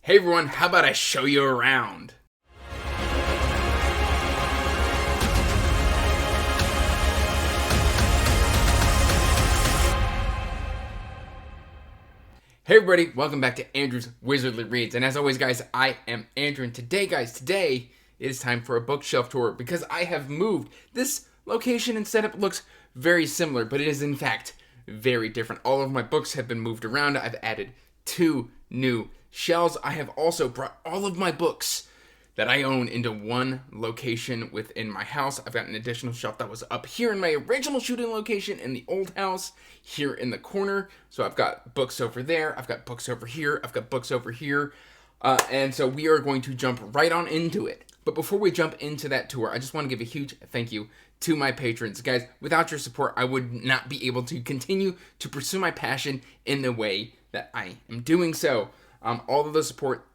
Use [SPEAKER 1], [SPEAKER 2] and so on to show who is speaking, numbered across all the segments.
[SPEAKER 1] Hey everyone, how about I show you around? Hey everybody, welcome back to Andrew's Wizardly Reads. And as always guys, I am Andrew, and today it is time for a bookshelf tour because I have moved. This location and setup looks very similar, but it is in fact very different. All of my books have been moved around. I've added 2 new shelves. I have also brought all of my books that I own into one location within my house. I've got an additional shelf that was up here in my original shooting location in the old house, here in the corner. So I've got books over there, I've got books over here, I've got books over here. And so we are going to jump right on into it. But before we jump into that tour, I just want to give a huge thank you to my patrons. Guys, without your support, I would not be able to continue to pursue my passion in the way that I am doing so. All of the support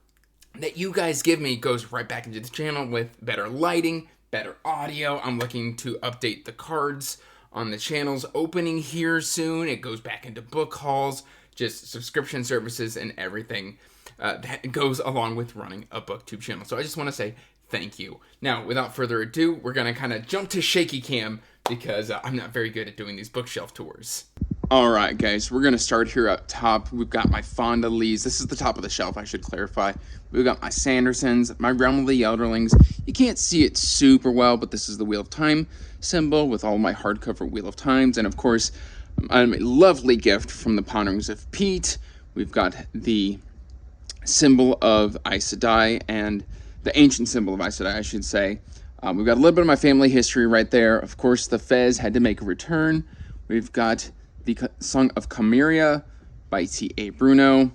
[SPEAKER 1] that you guys give me goes right back into the channel with better lighting, better audio. I'm looking to update the cards on the channel's opening here soon. It goes back into book hauls, just subscription services and everything that goes along with running a booktube channel. So I just want to say thank you. Now, without further ado, we're going to kind of jump to shaky cam because I'm not very good at doing these bookshelf tours. Alright guys, we're going to start here up top. We've got my Fonda Lees. This is the top of the shelf, I should clarify. We've got my Sandersons, my Realm of the Elderlings. You can't see it super well, but this is the Wheel of Time symbol with all my hardcover Wheel of Times. And of course, a lovely gift from the Ponderings of Pete. We've got the symbol of Aes Sedai, and the ancient symbol of Aes Sedai, I should say. We've got a little bit of my family history right there. Of course, the Fez had to make a return. We've got the Song of Cameria by T.A. Bruno.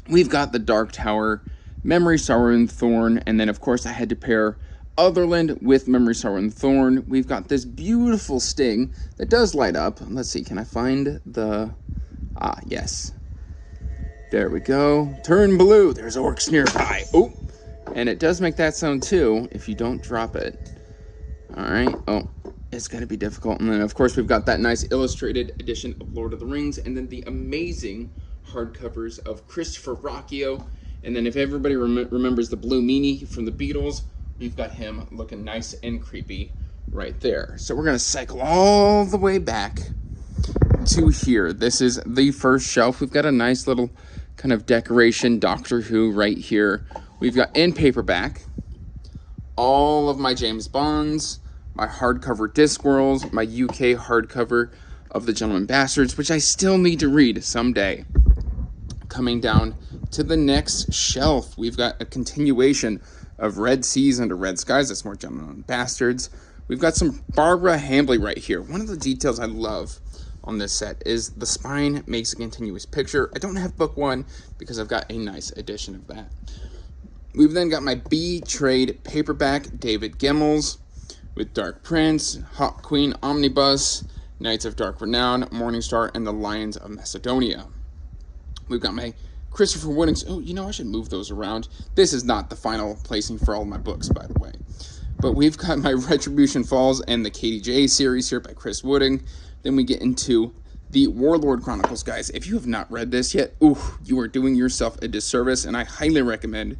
[SPEAKER 1] We've got the Dark Tower, Memory, Sorrow, and Thorn. And then, of course, I had to pair Otherland with Memory, Sorrow, and Thorn. We've got this beautiful sting that does light up. Let's see, can I find the... yes. There we go. Turn blue. There's orcs nearby. Oh, and it does make that sound, too, if you don't drop it. All right. Oh. It's going to be difficult. And then, of course, we've got that nice illustrated edition of Lord of the Rings, and then the amazing hardcovers of Christopher Rocchio. And then if everybody remembers the Blue Meanie from the Beatles, we've got him looking nice and creepy right there. So we're going to cycle all the way back to here. This is the first shelf. We've got a nice little kind of decoration, Doctor Who right here. We've got in paperback all of my James Bonds, my hardcover Discworlds, my UK hardcover of The Gentleman Bastards, which I still need to read someday. Coming down to the next shelf, we've got a continuation of Red Seas Under Red Skies. That's more Gentleman Bastards. We've got some Barbara Hambly right here. One of the details I love on this set is the spine makes a continuous picture. I don't have book 1 because I've got a nice edition of that. We've then got my B-Trade paperback, David Gemmell's, with Dark Prince, Hawk Queen Omnibus, Knights of Dark Renown, Morningstar, and the Lions of Macedonia. We've got my Christopher Woodings. Oh, you know, I should move those around. This is not the final placing for all of my books, by the way. But we've got my Retribution Falls and the KDJ series here by Chris Wooding. Then we get into the Warlord Chronicles, guys. If you have not read this yet, you are doing yourself a disservice, and I highly recommend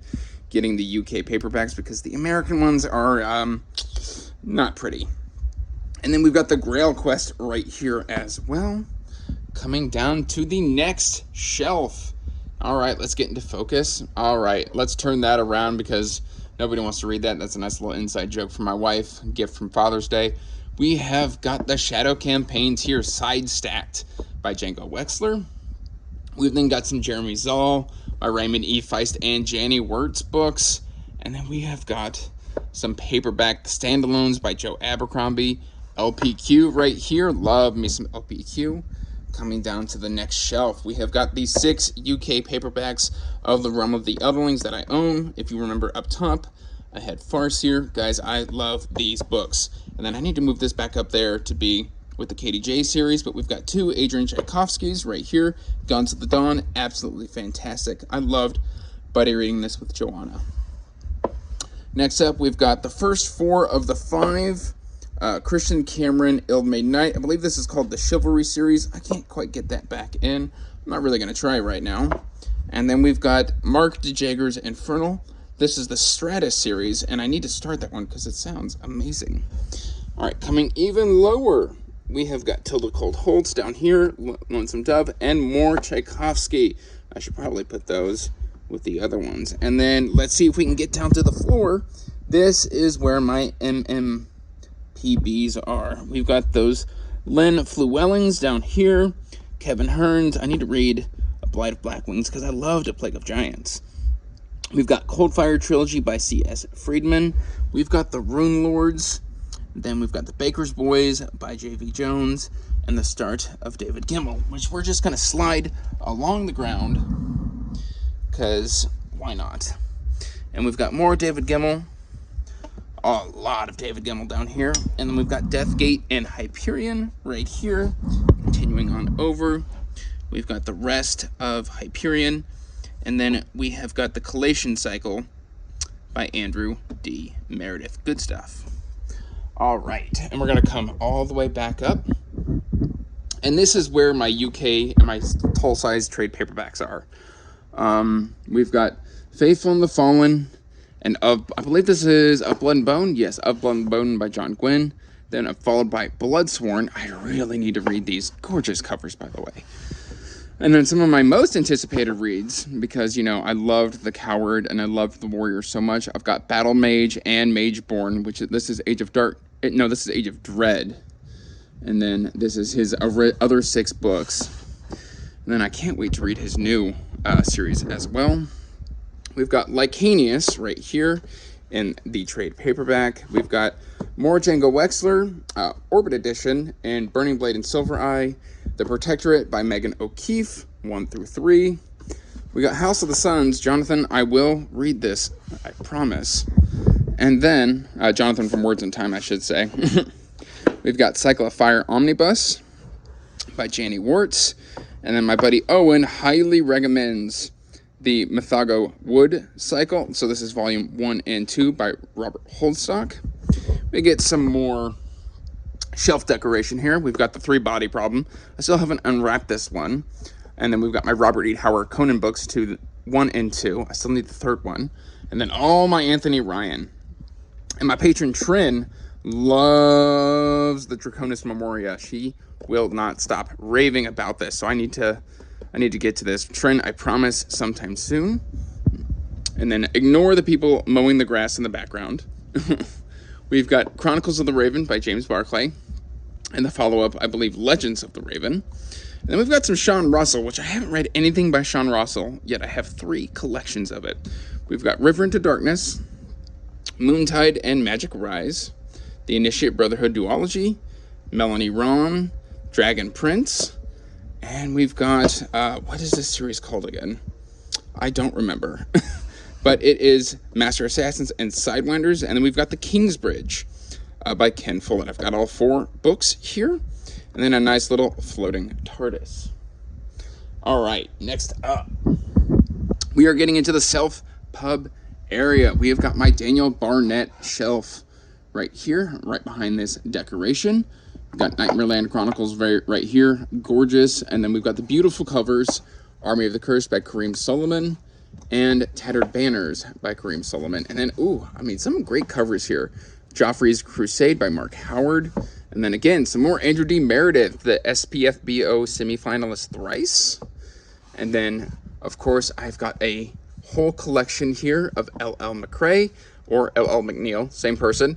[SPEAKER 1] getting the UK paperbacks because the American ones are not pretty. And then we've got the Grail Quest right here as well. Coming down to the next shelf. All right, let's get into focus. All right, let's turn that around because nobody wants to read that. That's a nice little inside joke from my wife, a gift from Father's Day. We have got the Shadow Campaigns here, side stacked by Django Wexler. We've then got some Jeremy Zoll, my Raymond E. Feist and Janie Wirtz books. And then we have got some paperback standalones by Joe Abercrombie. LPQ right here. Love me some LPQ. Coming down to the next shelf, we have got these 6 UK paperbacks of the Realm of the Elderlings that I own. If you remember up top, I had Farce here. Guys, I love these books. And then I need to move this back up there to be with the KDJ series, but we've got 2 Adrian Tchaikovskys right here. Guns of the Dawn, absolutely fantastic. I loved buddy reading this with Joanna. Next up, we've got the first 4 of the 5 Christian Cameron Ill-Made Knight. I believe this is called the Chivalry series. I can't quite get that back in. I'm not really going to try right now. And then we've got Mark DeJager's Infernal. This is the Stratus series, and I need to start that one because it sounds amazing. All right, coming even lower, we have got Tilda Cold Holtz down here, Lonesome Dove, and more Tchaikovsky. I should probably put those with the other ones. And then let's see if we can get down to the floor. This is where my MMPBs are. We've got those Len Flewellings down here, Kevin Hearns. I need to read A Blight of Black Wings because I loved A Plague of Giants. We've got Coldfire Trilogy by C.S. Friedman. We've got the Rune Lords. Then we've got the Baker's Boys by J.V. Jones. And the start of David Gemmell, which we're just going to slide along the ground because why not? And we've got more David Gemmell. A lot of David Gemmell down here. And then we've got Deathgate and Hyperion right here. Continuing on over. We've got the rest of Hyperion. And then we have got the Collation Cycle by Andrew D. Meredith. Good stuff. All right. And we're going to come all the way back up. And this is where my UK and my tall-size trade paperbacks are. We've got Faithful and the Fallen. And I believe this is Of Blood and Bone. Yes, Of Blood and Bone by John Gwynne. Then followed by Bloodsworn. I really need to read these. Gorgeous covers, by the way. And then some of my most anticipated reads, because, you know, I loved The Coward and I loved The Warrior so much. I've got Battle Mage and Mageborn, this is Age of Dread. And then this is his other 6 books. And then I can't wait to read his new series as well. We've got Lycanius right here in the trade paperback. We've got more Django Wexler, Orbit Edition, and Burning Blade and Silver Eye. The Protectorate by Megan O'Keefe, 1 through 3. We got House of the Suns. Jonathan, I will read this, I promise. And then, Jonathan from Words in Time, I should say. We've got Cycle of Fire Omnibus by Janie Warts. And then my buddy Owen highly recommends the Mythago Wood Cycle. So this is volume 1 and 2 by Robert Holdstock. We get some more shelf decoration here. We've got the 3-Body Problem. I still haven't unwrapped this one. And then we've got my Robert E. Howard Conan books 1 and 2. I still need the 3rd one. And then all my Anthony Ryan. And my patron Trin loves the Draconis Memoria. She will not stop raving about this. So I need to get to this. Trin, I promise, sometime soon. And then ignore the people mowing the grass in the background. We've got Chronicles of the Raven by James Barclay. And the follow-up, I believe, Legends of the Raven. And then we've got some Sean Russell, which I haven't read anything by Sean Russell, yet I have 3 collections of it. We've got River into Darkness, Moontide and Magic Rise, The Initiate Brotherhood Duology, Melanie Ron, Dragon Prince, and we've got, what is this series called again? I don't remember. But it is Master Assassins and Sidewinders, and then we've got The Kingsbridge by Ken Follett. I've got all 4 books here, and then a nice little floating TARDIS. All right, next up, we are getting into the self-pub area. We have got my Daniel Barnett shelf right here, right behind this decoration. We've got Nightmareland Chronicles right here, gorgeous, and then we've got the beautiful covers, Army of the Curse by Kareem Solomon, and Tattered Banners by Kareem Solomon. And then, some great covers here. Joffrey's Crusade by Mark Howard. And then again, some more Andrew D. Meredith, the SPFBO semifinalist thrice. And then, of course, I've got a whole collection here of L.L. McRae, or L.L. McNeil, same person.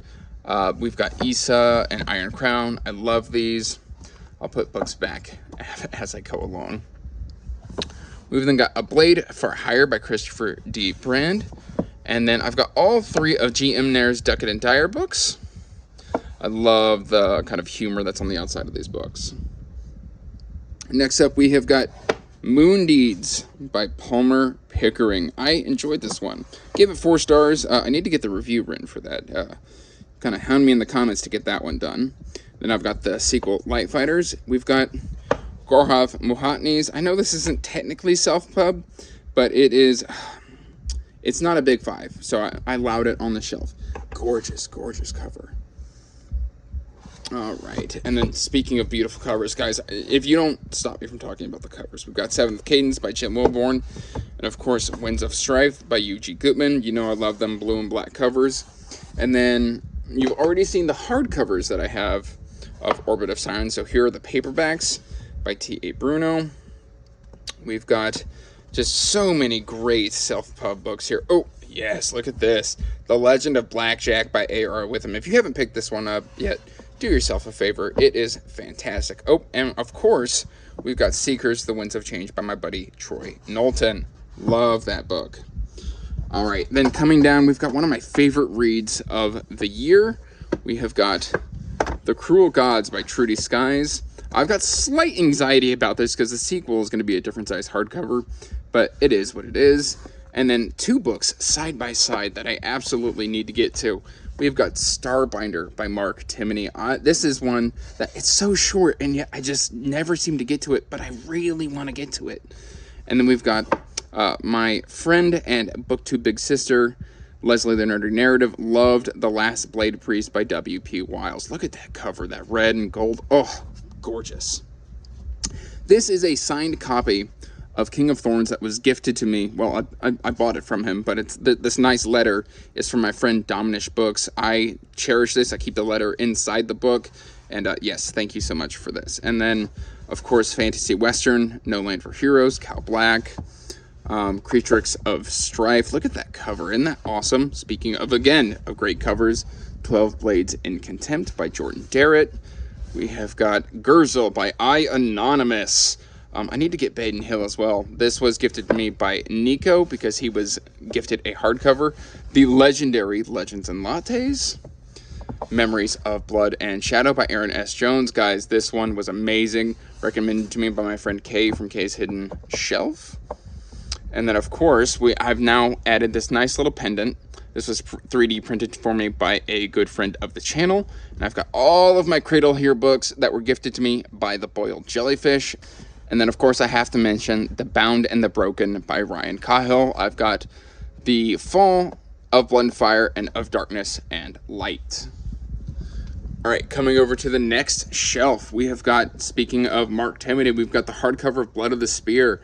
[SPEAKER 1] We've got Issa and Iron Crown. I love these. I'll put books back as I go along. We've then got A Blade for Hire by Christopher D. Brand. And then I've got all 3 of G.M. Nair's Duckett and Dyer books. I love the kind of humor that's on the outside of these books. Next up, we have got Moon Deeds by Palmer Pickering. I enjoyed this one. Gave it 4 stars. I need to get the review written for that. Kind of hound me in the comments to get that one done. Then I've got the sequel, Light Fighters. We've got Gorhov Muhatni's. I know this isn't technically self-pub, but it is. It's not a big 5, so I allowed it on the shelf. Gorgeous, gorgeous cover. All right, and then speaking of beautiful covers, guys, if you don't stop me from talking about the covers, we've got Seventh Cadence by Jim Wilborn, and of course, Winds of Strife by U.G. Gutman. You know I love them blue and black covers. And then you've already seen the hardcovers that I have of Orbit of Sirens. So here are the paperbacks by T.A. Bruno. We've got just so many great self-pub books here. Oh, yes, look at this. The Legend of Blackjack by A.R. Witham. If you haven't picked this one up yet, do yourself a favor. It is fantastic. Oh, and of course, we've got Seekers, The Winds of Change by my buddy Troy Knowlton. Love that book. All right, then coming down, we've got one of my favorite reads of the year. We have got The Cruel Gods by Trudy Skies. I've got slight anxiety about this because the sequel is going to be a different size hardcover, but it is what it is. And then two books side by side that I absolutely need to get to. We've got Starbinder by Mark Timoney. This is one that it's so short, and yet I just never seem to get to it, but I really want to get to it. And then we've got my friend and booktube big sister, Leslie the Nerdy Narrative, loved The Last Blade Priest by W.P. Wiles. Look at that cover, that red and gold. Oh, gorgeous. This is a signed copy of King of Thorns that was gifted to me. Well, I bought it from him, but it's this nice letter is from my friend Dominish Books. I cherish this. I keep the letter inside the book. And yes, thank you so much for this. And then, of course, Fantasy Western, No Land for Heroes, Cal Black, Creatrix of Strife. Look at that cover. Isn't that awesome? Speaking of, again, of great covers, 12 Blades in Contempt by Jordan Darrett. We have got Gurzel by I Anonymous. I need to get Baden Hill as well. This was gifted to me by Nico because he was gifted a hardcover. The legendary Legends and Lattes. Memories of Blood and Shadow by Aaron S. Jones. Guys, this one was amazing. Recommended to me by my friend Kay from Kay's Hidden Shelf. And then, of course, I've now added this nice little pendant. This was 3D printed for me by a good friend of the channel. And I've got all of my Cradle Here books that were gifted to me by The Boiled Jellyfish. And then, of course, I have to mention The Bound and the Broken by Ryan Cahill. I've got The Fall of Blood and Fire and Of Darkness and Light. All right, coming over to the next shelf, we have got, speaking of Mark Timoney, we've got the hardcover of Blood of the Spear.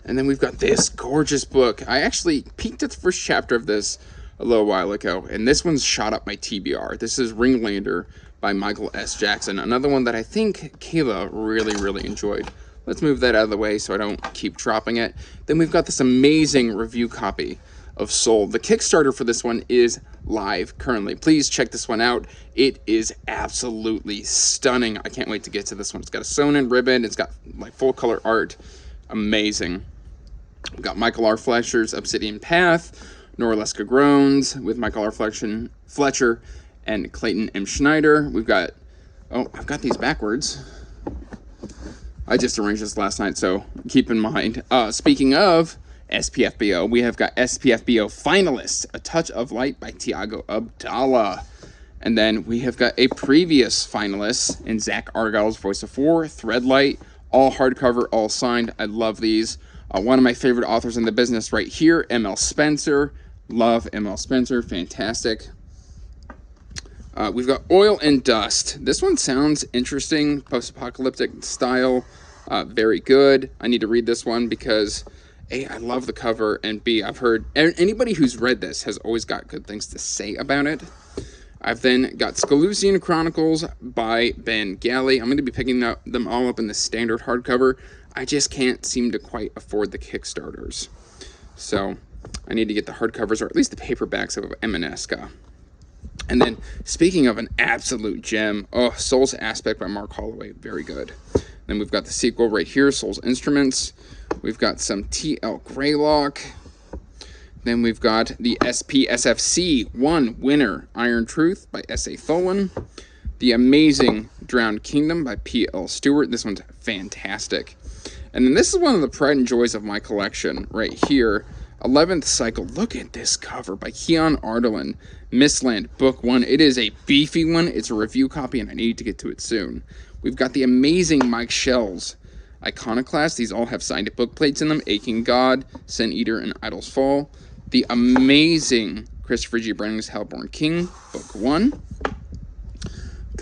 [SPEAKER 1] And then we've got this gorgeous book. I actually peeked at the first chapter of this a little while ago, and this one's shot up my TBR. This is Ringlander by Michael S. Jackson, another one that I think Kayla really enjoyed. Let's move that out of the way so I don't keep dropping it. Then we've got this amazing review copy of Soul. The Kickstarter for this one is live currently. Please check this one out. It is absolutely stunning. I can't wait to get to this one. It's got a sewn-in ribbon. It's got like full color art. Amazing. We've got Michael R. Fletcher's Obsidian Path, Nora Leska Groans with Michael R. Fletcher and Clayton M. Schneider. We've got, oh, I've got these backwards. I just arranged this last night, so keep in mind. Speaking of SPFBO, we have got SPFBO Finalists, A Touch of Light by Tiago Abdallah. And then we have got a previous finalist in Zach Argyle's Voice of Four, Threadlight, all hardcover, all signed. I love these. One of my favorite authors in the business right here, M.L. Spencer. Love M.L. Spencer, fantastic. We've got Oil and Dust. This one sounds interesting, post-apocalyptic style, very good. I need to read this one because A, I love the cover, and B, I've heard anybody who's read this has always got good things to say about it. I've then got Scalusian Chronicles by Ben Galley. I'm going to be picking them all up in the standard hardcover. I just can't seem to quite afford the Kickstarters. So I need to get the hardcovers, or at least the paperbacks of Emaneska. And then, speaking of an absolute gem, Soul's Aspect by Mark Holloway, very good. Then we've got the sequel right here, Soul's Instruments. We've got some T.L. Greylock. Then we've got the SPSFC 1 winner, Iron Truth by S.A. Tholen. The Amazing Drowned Kingdom by P.L. Stewart. This one's fantastic. And then this is one of the pride and joys of my collection right here. 11th Cycle. Look at this cover by Keon Ardelin. Mistland, Book 1. It is a beefy one. It's a review copy, and I need to get to it soon. We've got the amazing Mike Schell's Iconoclast. These all have signed book plates in them. Aching God, Sin Eater, and Idol's Fall. The amazing Christopher G. Brenning's Hellborn King, Book 1.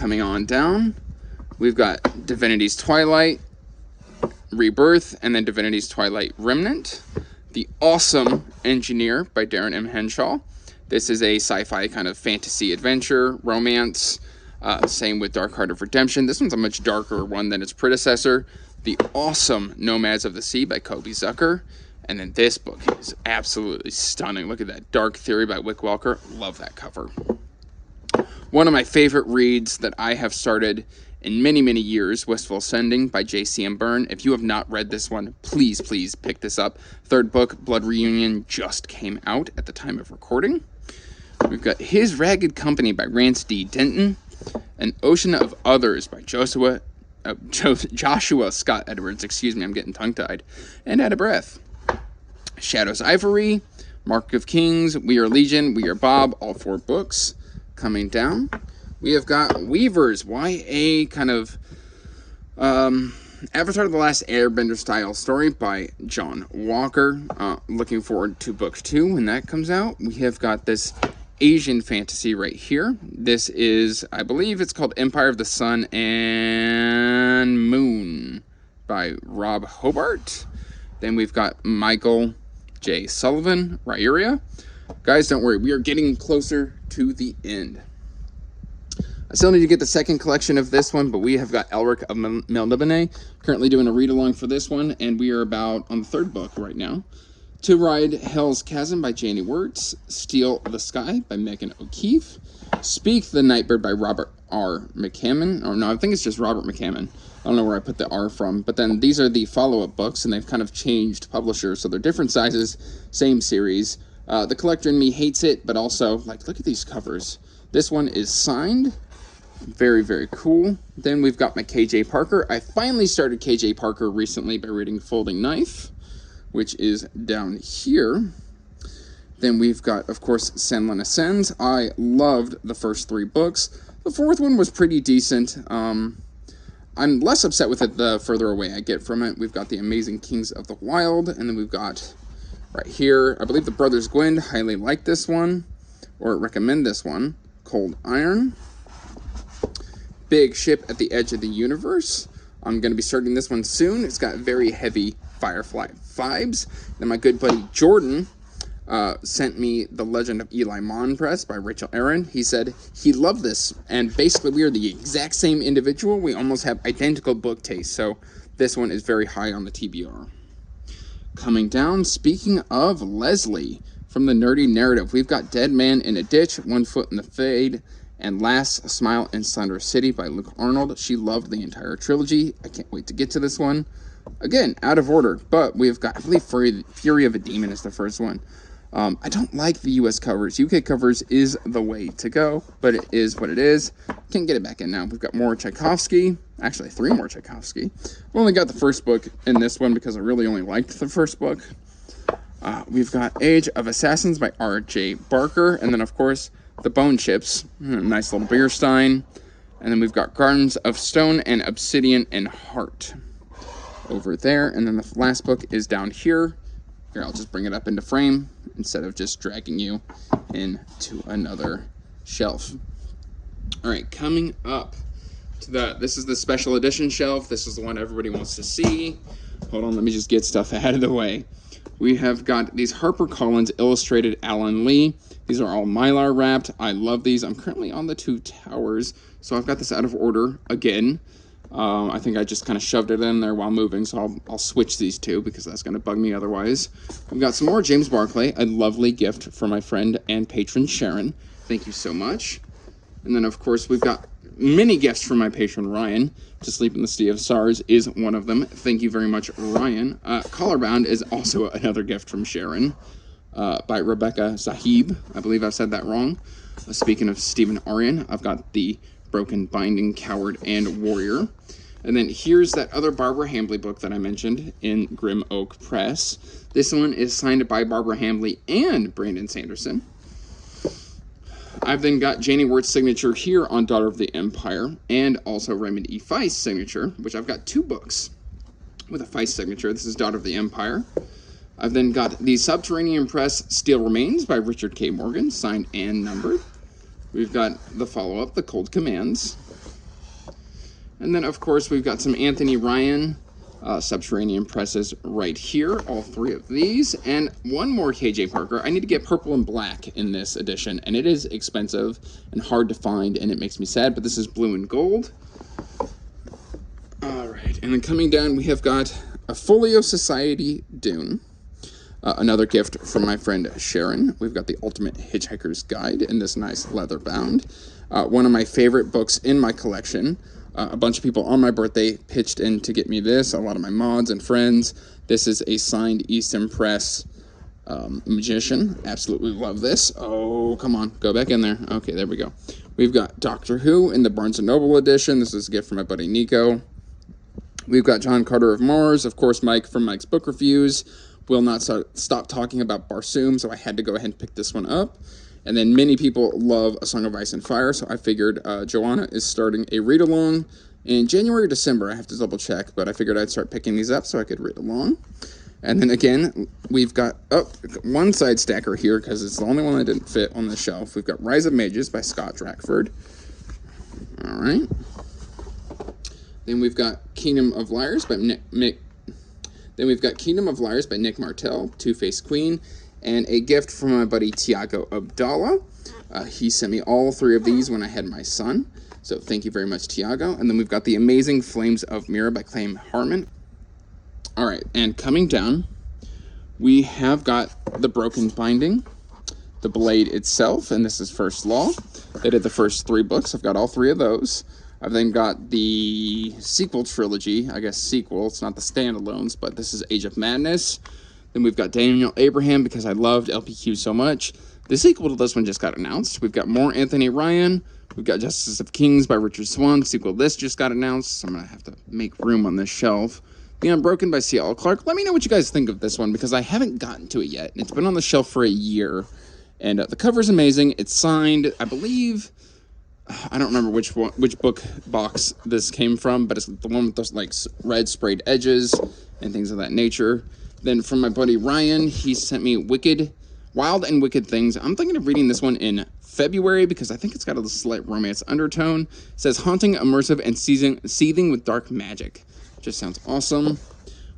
[SPEAKER 1] Coming on down, we've got Divinity's Twilight, Rebirth, and then Divinity's Twilight Remnant. The Awesome Engineer by Darren M. Henshaw. This is a sci-fi kind of fantasy adventure, romance. Same with Dark Heart of Redemption. This one's a much darker one than its predecessor. The Awesome Nomads of the Sea by Kobe Zucker. And then this book is absolutely stunning. Look at that. Dark Theory by Wick Welker. Love that cover. One of my favorite reads that I have started in many, many years, Wistful Ascending by J.C.M. Byrne. If you have not read this one, please, please pick this up. Third book, Blood Reunion, just came out at the time of recording. We've got His Ragged Company by Rance D. Denton. An Ocean of Others by Joshua Scott Edwards. Excuse me, I'm getting tongue-tied and out of breath. Shadow's Ivory, Mark of Kings, We Are Legion, We Are Bob, all 4 books. Coming down, we have got Weavers, YA kind of Avatar The Last Airbender style story by John Walker. Looking forward to book 2 when that comes out. We have got this Asian fantasy right here. This is, I believe it's called Empire of the Sun and Moon by Rob Hobart. Then we've got Michael J. Sullivan, Rairia. Guys, don't worry, we are getting closer to the end. I still need to get the second collection of this one, but we have got Elric of Melniboné currently doing a read-along for this one, and we are about on the 3rd book right now. To Ride Hell's Chasm by Janie Wirtz, Steal the Sky by Megan O'Keefe, Speak the Nightbird by Robert R. McCammon, or no, I think it's just Robert McCammon. I don't know where I put the R from, but then these are the follow-up books, and they've kind of changed publishers, so they're different sizes, same series. The collector in me hates it, but also, like, look at these covers. This one is signed. Very, very cool. Then we've got my KJ Parker. I finally started KJ Parker recently by reading Folding Knife, which is down here. Then we've got, of course, Senlin Ascends. I loved the first 3 books. The 4th one was pretty decent. I'm less upset with it the further away I get from it. We've got The Amazing Kings of the Wild, and then we've got right here, I believe the Brothers Gwyn highly like this one, or recommend this one, Cold Iron. Big Ship at the Edge of the Universe. I'm going to be starting this one soon. It's got very heavy Firefly vibes. Then my good buddy Jordan sent me The Legend of Eli Mon Press by Rachel Aaron. He said he loved this, and basically we are the exact same individual. We almost have identical book tastes, so this one is very high on the TBR. Coming down, speaking of Leslie, from the Nerdy Narrative, we've got Dead Man in a Ditch, One Foot in the Fade, and Last Smile in Slender City by Luke Arnold. She loved the entire trilogy. I can't wait to get to this one. Again, out of order, but we've got, I believe, Fury of a Demon is the first one. I don't like the US covers. UK covers is the way to go, but it is what it is. Can't get it back in now. We've got more Tchaikovsky. Actually, 3 more Tchaikovsky. I've only got the first book in this one because I really only liked the first book. We've got Age of Assassins by R.J. Barker. And then, of course, The Bone Chips. Nice little beer stein. And then we've got Gardens of Stone and Obsidian and Heart over there. And then the last book is down here. Here, I'll just bring it up into frame instead of just dragging you into another shelf. All right, coming up to this is the special edition shelf. This is the one everybody wants to see. Hold on, let me just get stuff out of the way. We have got these HarperCollins illustrated Alan Lee. These are all Mylar wrapped. I love these. I'm currently on the Two Towers, so I've got this out of order again. I think I just kind of shoved it in there while moving, so I'll switch these two because that's going to bug me otherwise. We've got some more James Barclay, a lovely gift from my friend and patron Sharon. Thank you so much. And then, of course, we've got many gifts from my patron Ryan. To Sleep in the Sea of Stars is one of them. Thank you very much, Ryan. Collarbound is also another gift from Sharon by Rebecca Sahib. I believe I've said that wrong. Speaking of Stephen Aryan, I've got the Broken Binding, Coward, and Warrior. And then here's that other Barbara Hambly book that I mentioned in Grim Oak Press. This one is signed by Barbara Hambly and Brandon Sanderson. I've then got Janie Wirt's signature here on Daughter of the Empire, and also Raymond E. Feist's signature, which I've got 2 books with a Feist signature. This is Daughter of the Empire. I've then got the Subterranean Press Steel Remains by Richard K. Morgan, signed and numbered. We've got the follow-up, The Cold Commands. And then, of course, we've got some Anthony Ryan Subterranean Presses right here, all 3 of these. And one more KJ Parker. I need to get purple and black in this edition, and it is expensive and hard to find, and it makes me sad, but this is blue and gold. All right, and then coming down, we have got a Folio Society Dune. Another gift from my friend Sharon. We've got the Ultimate Hitchhiker's Guide in this nice leather bound. One of my favorite books in my collection. A bunch of people on my birthday pitched in to get me this. A lot of my mods and friends. This is a signed Easton Press Magician. Absolutely love this. Oh, come on. Go back in there. Okay, there we go. We've got Doctor Who in the Barnes & Noble edition. This is a gift from my buddy Nico. We've got John Carter of Mars. Of course, Mike from Mike's Book Reviews. Will not stop talking about Barsoom, so I had to go ahead and pick this one up. And then many people love A Song of Ice and Fire, so I figured Joanna is starting a read-along in January or December. I have to double-check, but I figured I'd start picking these up so I could read along. And then again, we've got one side stacker here, because it's the only one that didn't fit on the shelf. We've got Rise of Mages by Scott Drakford. All right. Then we've got Kingdom of Liars by Nick Martell, Two-Faced Queen, and a gift from my buddy Tiago Abdallah. He sent me all 3 of these when I had my son, so thank you very much, Tiago. And then we've got The Amazing Flames of Mira by Clay Harmon. All right, and coming down, we have got The Broken Binding, The Blade itself, and this is First Law. They did the first 3 books. I've got all 3 of those. I've then got the sequel trilogy, I guess sequel, it's not the standalones, but this is Age of Madness. Then we've got Daniel Abraham, because I loved LPQ so much. The sequel to this one just got announced. We've got more Anthony Ryan. We've got Justice of Kings by Richard Swan. The sequel to this just got announced, so I'm going to have to make room on this shelf. The Unbroken by C.L. Clark. Let me know what you guys think of this one, because I haven't gotten to it yet. It's been on the shelf for a year, and the cover's amazing. It's signed, I believe... I don't remember which book box this came from, but it's the one with those like red sprayed edges and things of that nature. Then from my buddy Ryan, he sent me Wild and Wicked Things. I'm thinking of reading this one in February because I think it's got a slight romance undertone. It says haunting, immersive, and seething with dark magic. Just sounds awesome.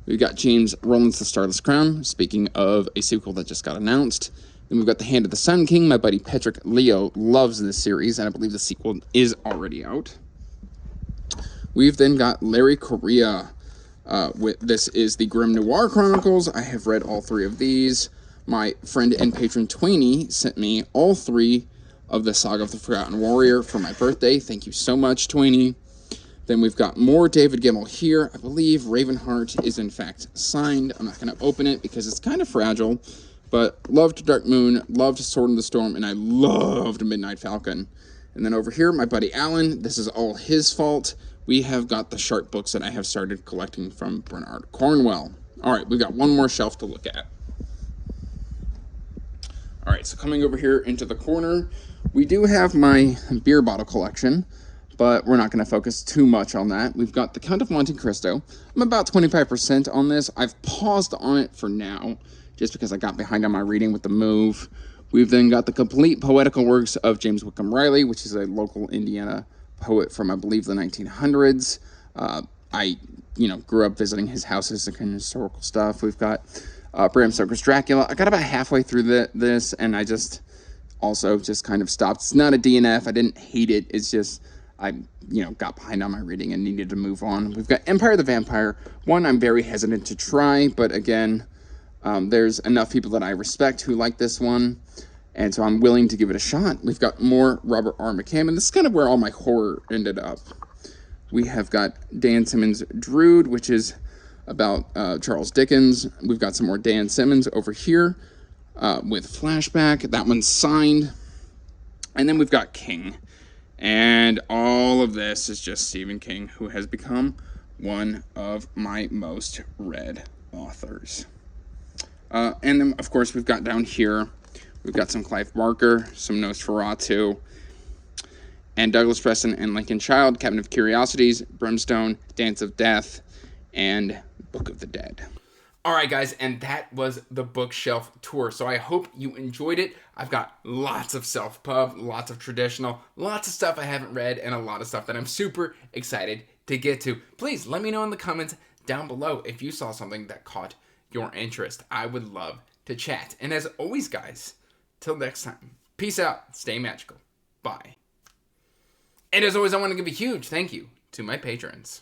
[SPEAKER 1] We've got James Rowland's The Starless Crown. Speaking of a sequel that just got announced. Then we've got The Hand of the Sun King. My buddy Patrick Leo loves this series, and I believe the sequel is already out. We've then got Larry Correia. This is the Grim Noir Chronicles. I have read all 3 of these. My friend and patron Twainy sent me all 3 of the Saga of the Forgotten Warrior for my birthday. Thank you so much, Twainy. Then we've got more David Gemmell here. I believe Ravenheart is in fact signed. I'm not going to open it because it's kind of fragile. But loved Dark Moon, loved Sword in the Storm, and I loved Midnight Falcon. And then over here, my buddy Alan, this is all his fault. We have got the Sharp books that I have started collecting from Bernard Cornwell. All right, we've got one more shelf to look at. All right, so coming over here into the corner, we do have my beer bottle collection, but we're not going to focus too much on that. We've got the Count of Monte Cristo. I'm about 25% on this. I've paused on it for now, just because I got behind on my reading with the move. We've then got the complete poetical works of James Whitcomb Riley, which is a local Indiana poet from, I believe, the 1900s. I grew up visiting his houses and kind of historical stuff. We've got Bram Stoker's Dracula. I got about halfway through this, and I just kind of stopped. It's not a DNF. I didn't hate it. It's just I got behind on my reading and needed to move on. We've got Empire the Vampire. One I'm very hesitant to try, but again, there's enough people that I respect who like this one, and so I'm willing to give it a shot. We've got more Robert R. McCammon. This is kind of where all my horror ended up. We have got Dan Simmons' Drood, which is about Charles Dickens. We've got some more Dan Simmons over here with Flashback. That one's signed. And then we've got King. And all of this is just Stephen King, who has become one of my most read authors. And then, of course, we've got down here, we've got some Clive Barker, some Nosferatu, and Douglas Preston and Lincoln Child, Cabinet of Curiosities, Brimstone, Dance of Death, and Book of the Dead. All right, guys, and that was the bookshelf tour. So I hope you enjoyed it. I've got lots of self-pub, lots of traditional, lots of stuff I haven't read, and a lot of stuff that I'm super excited to get to. Please let me know in the comments down below if you saw something that caught your interest. I would love to chat. And as always, guys, till next time, peace out, stay magical, bye. And as always, I want to give a huge thank you to my patrons.